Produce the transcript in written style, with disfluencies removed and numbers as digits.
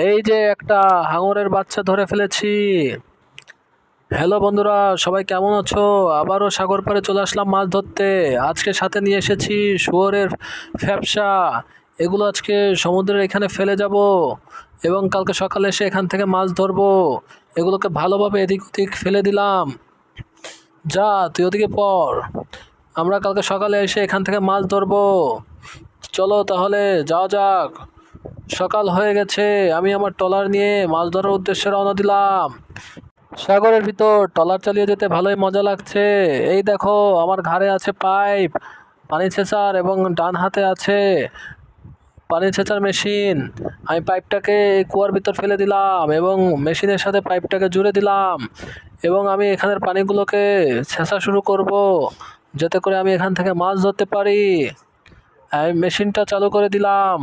এই যে একটা হাঙরের বাচ্চা ধরে ফেলেছি। হ্যালো বন্ধুরা, সবাই কেমন আছো? আবারও সাগর পাড়ে চলে আসলাম মাছ ধরতে। আজকে সাথে নিয়ে এসেছি শুয়োরের ফ্যাপসা। এগুলো আজকে সমুদ্রের এখানে ফেলে যাব এবং কালকে সকালে এসে এখান থেকে মাছ ধরবো। এগুলোকে ভালোভাবে এদিক ওদিক ফেলে দিলাম। যা তুই ওদিকে পড়, আমরা কালকে সকালে এসে এখান থেকে মাছ ধরবো। চলো তাহলে যাওয়া যাক। সকাল হয়ে গেছে, আমি আমার ট্রলার নিয়ে মাছ ধরার উদ্দেশ্যে রওনা দিলাম। সাগরের ভিতর ট্রলার চালিয়ে যেতে ভালোই মজা লাগছে। এই দেখো, আমার ঘাড়ে আছে পাইপ, পানি সেচার, এবং ডান হাতে আছে পানি সেচার মেশিন। আমি পাইপটাকে এই কুয়ার ভিতর ফেলে দিলাম এবং মেশিনের সাথে পাইপটাকে জুড়ে দিলাম, এবং আমি এখানের পানিগুলোকে ছেঁচা শুরু করব, যাতে করে আমি এখান থেকে মাছ ধরতে পারি। আমি মেশিনটা চালু করে দিলাম।